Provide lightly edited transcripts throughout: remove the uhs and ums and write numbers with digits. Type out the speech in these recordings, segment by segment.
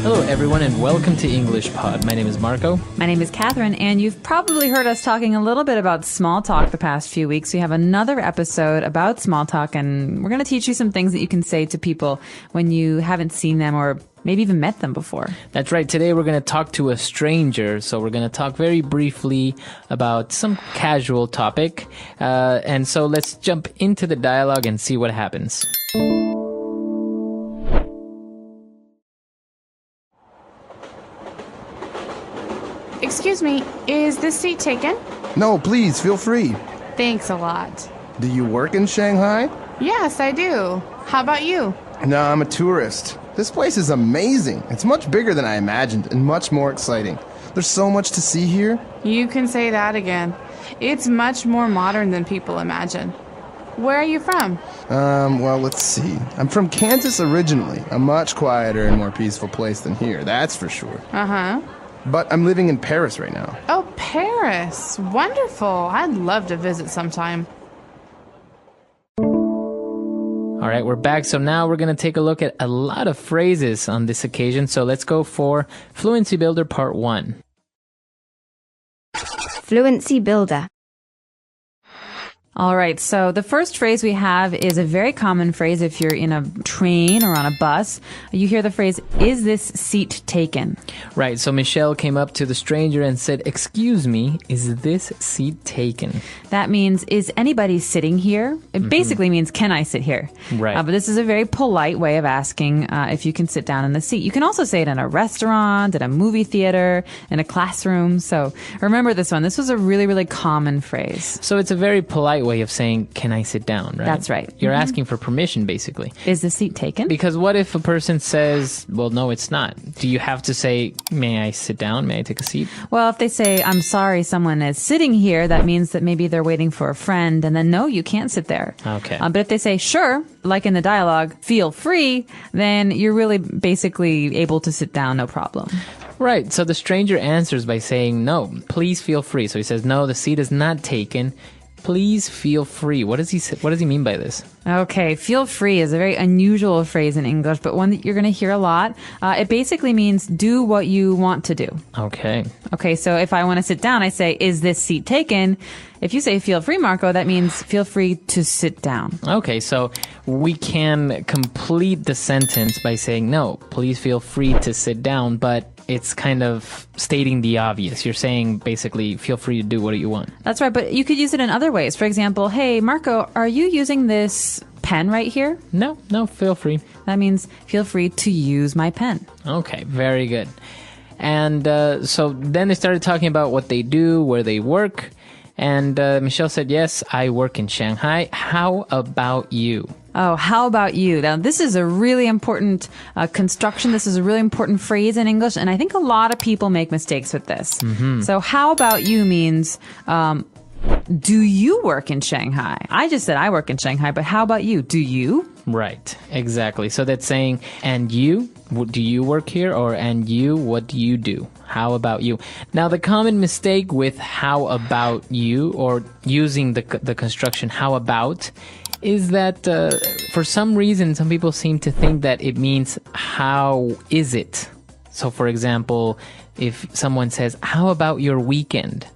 Hello, everyone, and welcome to English Pod. My name is Marco. My name is Catherine, and you've probably heard us talking a little bit about small talk the past few weeks. We have another episode about small talk, and we're going to teach you some things that you can say to people when you haven't seen them or maybe even met them before. That's right. Today we're going to talk to a stranger. So we're going to talk very briefly about some casual topic. And so let's jump into the dialogue and see what happens. Excuse me, is this seat taken? No, please, feel free. Thanks a lot. Do you work in Shanghai? Yes, I do. How about you? No, I'm a tourist. This place is amazing. It's much bigger than I imagined and much more exciting. There's so much to see here. You can say that again. It's much more modern than people imagine. Where are you from? Well, let's see. I'm from Kansas originally, a much quieter and more peaceful place than here, that's for sure. Uh-huh. But I'm living in Paris right now. Oh, Paris. Wonderful. I'd love to visit sometime. All right, we're back. So now we're going to take a look at a lot of phrases on this occasion. So let's go for Fluency Builder Part 1. Fluency Builder. All right, so the first phrase we have is a very common phrase if you're in a train or on a bus. You hear the phrase, is this seat taken? Right, so Michelle came up to the stranger and said, "Excuse me, is this seat taken?" That means, is anybody sitting here? It basically means, can I sit here? Right. But this is a very polite way of asking if you can sit down in the seat. You can also say it in a restaurant, at a movie theater, in a classroom. So remember this one. This was a really, really common phrase. So it's a very polite way of saying, can I sit down, right? That's right. You're asking for permission, basically. Is the seat taken? Because what if a person says, well, no, it's not? Do you have to say, may I sit down? May I take a seat? Well, if they say, I'm sorry, someone is sitting here, that means that maybe they're waiting for a friend, and then no, you can't sit there. Okay. But if they say, sure, like in the dialogue, feel free, then you're really basically able to sit down, no problem. Right. So the stranger answers by saying, no, please feel free. So he says, no, the seat is not taken. Please feel free. What does he say? What does he mean by this? Okay, feel free is a very unusual phrase in English, but one that you're going to hear a lot. It basically means do what you want to do. Okay. Okay, so if I want to sit down, I say, is this seat taken? If you say feel free, Marco, that means feel free to sit down. Okay, so we can complete the sentence by saying, no, please feel free to sit down, but it's kind of stating the obvious. You're saying basically feel free to do what you want. That's right, but you could use it in other ways. For example, hey, Marco, are you using this pen right here? No, feel free. That means feel free to use my pen. Okay, very good. And so then they started talking about what they do, where they work. And Michelle said, yes, I work in Shanghai. How about you? Oh, how about you? Now, this is a really important construction. This is a really important phrase in English, and I think a lot of people make mistakes with this. So how about you means, do you work in Shanghai? I just said I work in Shanghai, but how about you? Do you? Right, exactly. So that's saying, and you, do you work here? Or, and you, what do you do? How about you? Now, the common mistake with how about you, or using the construction how about, is that for some reason, some people seem to think that it means how is it? So, for example, if someone says, how about your weekend?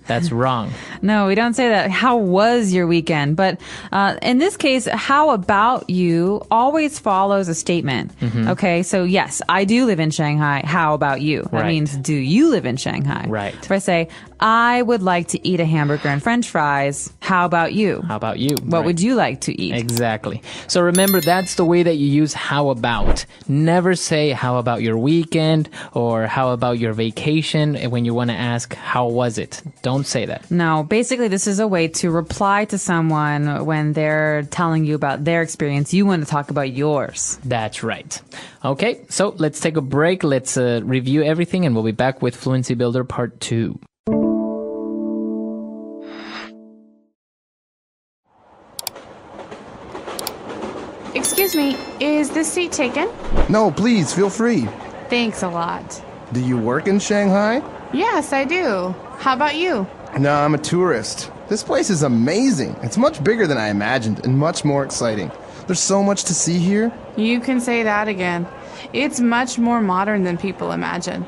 That's wrong. No, we don't say that. How was your weekend? But in this case, how about you always follows a statement. Okay, so yes, I do live in Shanghai. How about you? That means, do you live in Shanghai? Right. If I say, I would like to eat a hamburger and french fries, how about you? How about you? What would you like to eat? Exactly. So remember, that's the way that you use how about. Never say how about your weekend or how about your vacation when you want to ask how was it. Don't say that. No, basically this is a way to reply to someone when they're telling you about their experience. You want to talk about yours. That's right. Okay, so let's take a break. Let's review everything, and we'll be back with Fluency Builder Part 2. Excuse me, is this seat taken? No, please, feel free. Thanks a lot. Do you work in Shanghai? Yes, I do. How about you? No, I'm a tourist. This place is amazing. It's much bigger than I imagined and much more exciting. There's so much to see here. You can say that again. It's much more modern than people imagine.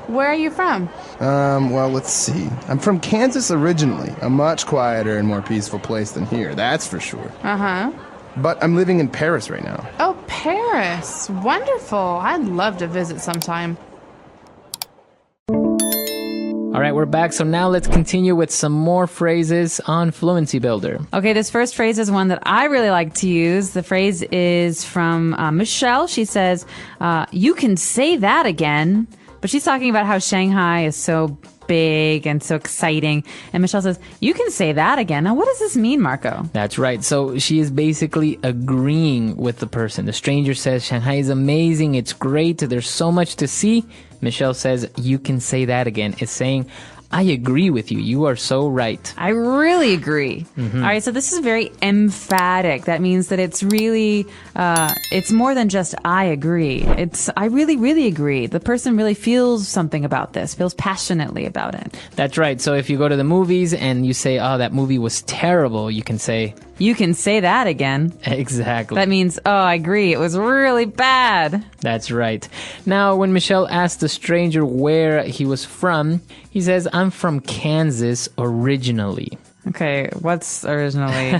Where are you from? Well, let's see. I'm from Kansas originally, a much quieter and more peaceful place than here, that's for sure. Uh-huh. But I'm living in Paris right now. Oh, Paris. Wonderful. I'd love to visit sometime. All right, we're back. So now let's continue with some more phrases on Fluency Builder. Okay, this first phrase is one that I really like to use. The phrase is from Michelle. She says, you can say that again. But she's talking about how Shanghai is so big and so exciting. And Michelle says, you can say that again. Now, what does this mean, Marco? That's right. So she is basically agreeing with the person. The stranger says, Shanghai is amazing. It's great. There's so much to see. Michelle says, you can say that again. It's saying, I agree with you. You are so right. I really agree. All right, so this is very emphatic. That means that it's really, it's more than just I agree. It's I really, really agree. The person really feels something about this, feels passionately about it. That's right. So if you go to the movies and you say, oh, that movie was terrible, you can say, you can say that again. Exactly. That means, oh, I agree. It was really bad. That's right. Now, when Michelle asked the stranger where he was from, he says, I'm from Kansas originally. Okay, what's originally?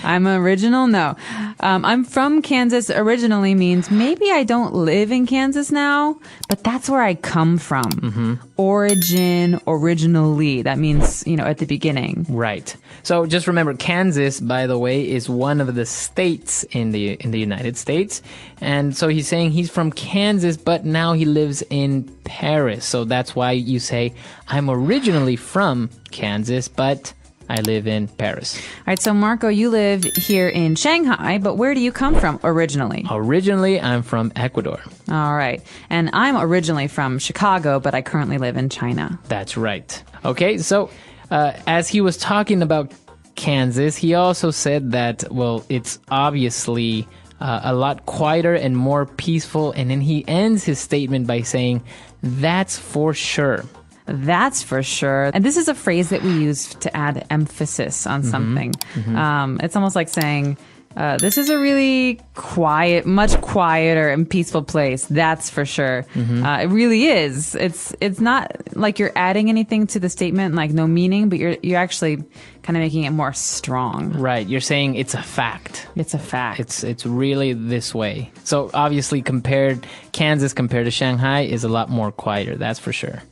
I'm original? No. I'm from Kansas originally means maybe I don't live in Kansas now, but that's where I come from. Origin, originally. That means, at the beginning. Right. So just remember, Kansas, by the way, is one of the states in the United States. And so he's saying he's from Kansas, but now he lives in Paris. So that's why you say, I'm originally from Kansas, but I live in Paris. All right, so Marco, you live here in Shanghai, but where do you come from originally? Originally, I'm from Ecuador. All right. And I'm originally from Chicago, but I currently live in China. That's right. Okay, so as he was talking about Kansas, he also said that, well, it's obviously a lot quieter and more peaceful. And then he ends his statement by saying, that's for sure. That's for sure. And this is a phrase that we use to add emphasis on something. It's almost like saying, this is a really quiet, much quieter and peaceful place. That's for sure. It really is. It's not like you're adding anything to the statement, like no meaning, but you're actually kind of making it more strong. Right. You're saying it's a fact. It's a fact. It's really this way. So obviously Kansas compared to Shanghai is a lot more quieter. That's for sure.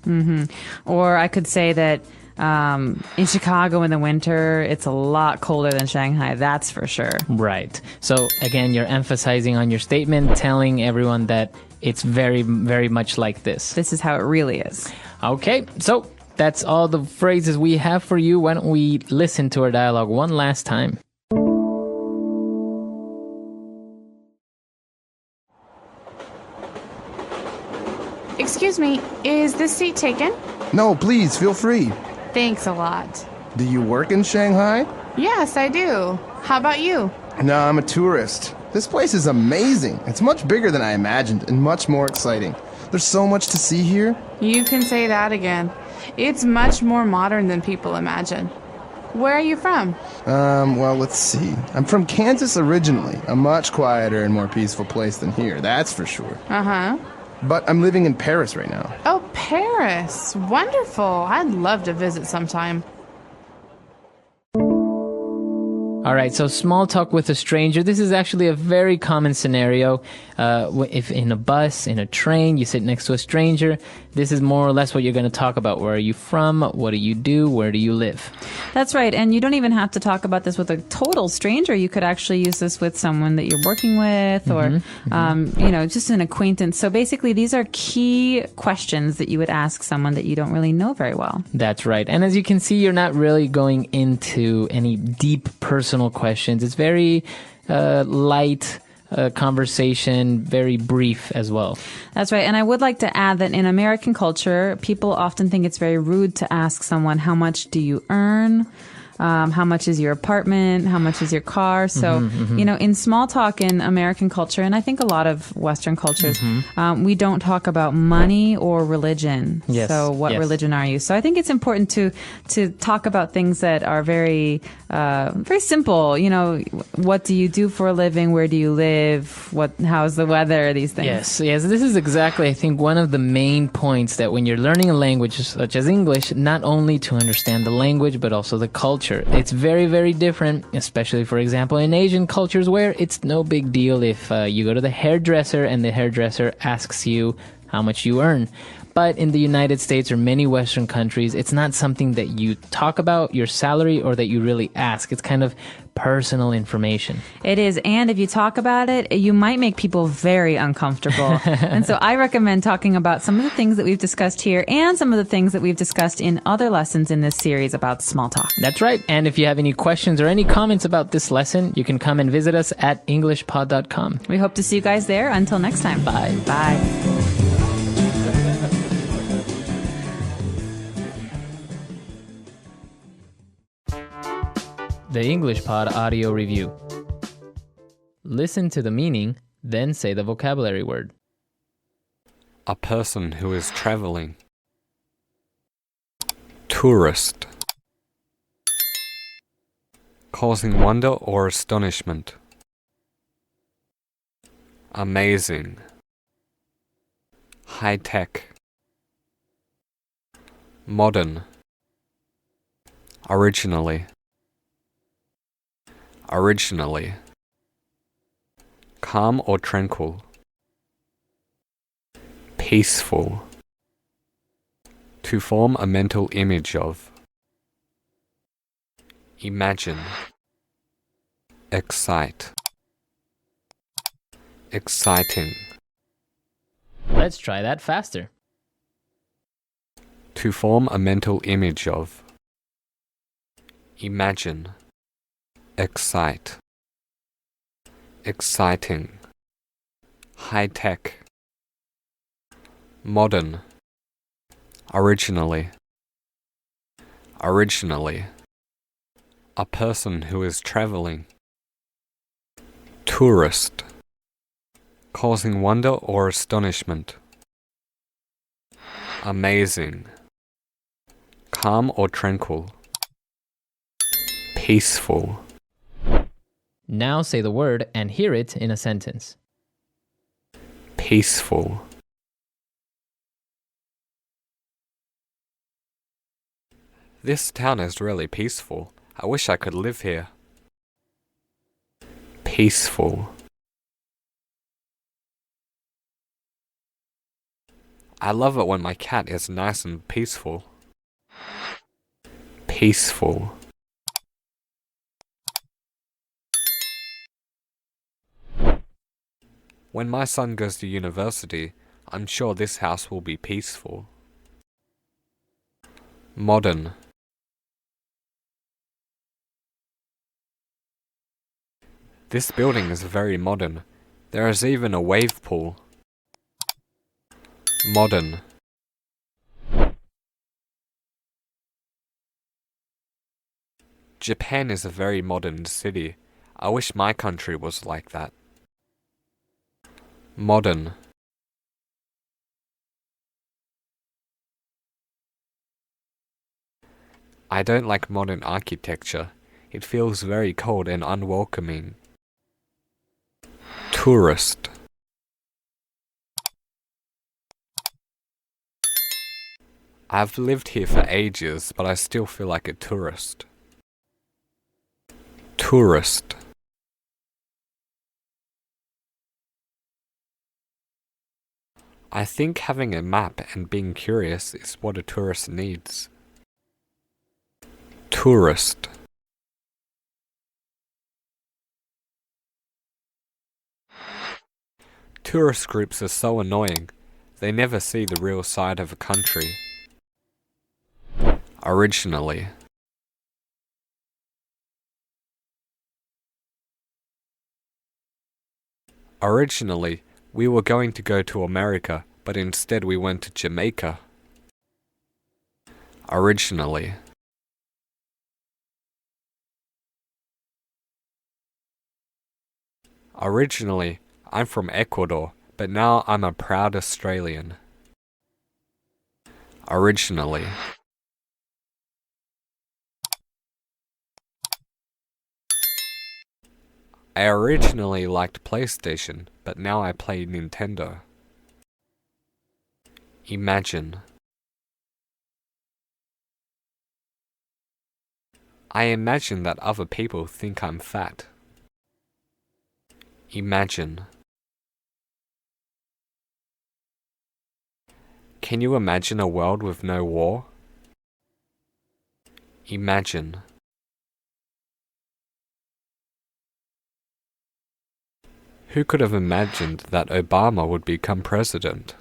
Or I could say that in Chicago in the winter, it's a lot colder than Shanghai. That's for sure. Right. So again, you're emphasizing on your statement, telling everyone that it's very, very much like this. This is how it really is. Okay. So that's all the phrases we have for you. Why don't we listen to our dialogue one last time? Excuse me, is this seat taken? No, please, feel free. Thanks a lot. Do you work in Shanghai? Yes, I do. How about you? No, I'm a tourist. This place is amazing. It's much bigger than I imagined and much more exciting. There's so much to see here. You can say that again. It's much more modern than people imagine. Where are you from? Well, let's see. I'm from Kansas originally, a much quieter and more peaceful place than here, that's for sure. Uh-huh. But I'm living in Paris right now. Oh, Paris. Wonderful. I'd love to visit sometime. All right, so small talk with a stranger. This is actually a very common scenario. If in a bus, in a train, you sit next to a stranger, this is more or less what you're going to talk about. Where are you from? What do you do? Where do you live? That's right. And you don't even have to talk about this with a total stranger. You could actually use this with someone that you're working with or, just an acquaintance. So basically, these are key questions that you would ask someone that you don't really know very well. That's right. And as you can see, you're not really going into any deep personal questions. It's very light conversation, very brief as well. That's right. And I would like to add that in American culture, people often think it's very rude to ask someone, how much do you earn? how much is your apartment, how much is your car. So, in small talk in American culture, and I think a lot of Western cultures, we don't talk about money or religion. Yes, So what yes. religion are you? So I think it's important to talk about things that are very, very simple. What do you do for a living? Where do you live? How's the weather? These things. Yes. This is exactly, I think, one of the main points that when you're learning a language such as English, not only to understand the language, but also the culture. It's very, very different, especially, for example, in Asian cultures where it's no big deal if you go to the hairdresser and the hairdresser asks you how much you earn. But in the United States or many Western countries, it's not something that you talk about, your salary, or that you really ask. It's kind of personal information. It is. And if you talk about it, you might make people very uncomfortable. And so I recommend talking about some of the things that we've discussed here and some of the things that we've discussed in other lessons in this series about small talk. That's right. And if you have any questions or any comments about this lesson, you can come and visit us at englishpod.com. We hope to see you guys there. Until next time. Bye. Bye. The English Pod Audio Review. Listen to the meaning, then say the vocabulary word. A person who is traveling. Tourist. Causing wonder or astonishment. Amazing. High-tech. Modern. Originally. Originally. Calm or tranquil. Peaceful. To form a mental image of. Imagine. Excite. Exciting. Let's try that faster. To form a mental image of. Imagine. Excite. Exciting. High-tech. Modern. Originally. Originally. A person who is traveling. Tourist. Causing wonder or astonishment. Amazing. Calm or tranquil. Peaceful. Now say the word and hear it in a sentence. Peaceful. This town is really peaceful. I wish I could live here. Peaceful. I love it when my cat is nice and peaceful. Peaceful. When my son goes to university, I'm sure this house will be peaceful. Modern. This building is very modern. There is even a wave pool. Modern. Japan is a very modern city. I wish my country was like that. Modern. I don't like modern architecture. It feels very cold and unwelcoming. Tourist. I've lived here for ages, but I still feel like a tourist. Tourist. I think having a map and being curious is what a tourist needs. Tourist. Tourist groups are so annoying. They never see the real side of a country. Originally. Originally, we were going to go to America, but instead we went to Jamaica. Originally. Originally, I'm from Ecuador, but now I'm a proud Australian. Originally. I originally liked PlayStation, but now I play Nintendo. Imagine. I imagine that other people think I'm fat. Imagine. Can you imagine a world with no war? Imagine. Who could have imagined that Obama would become president?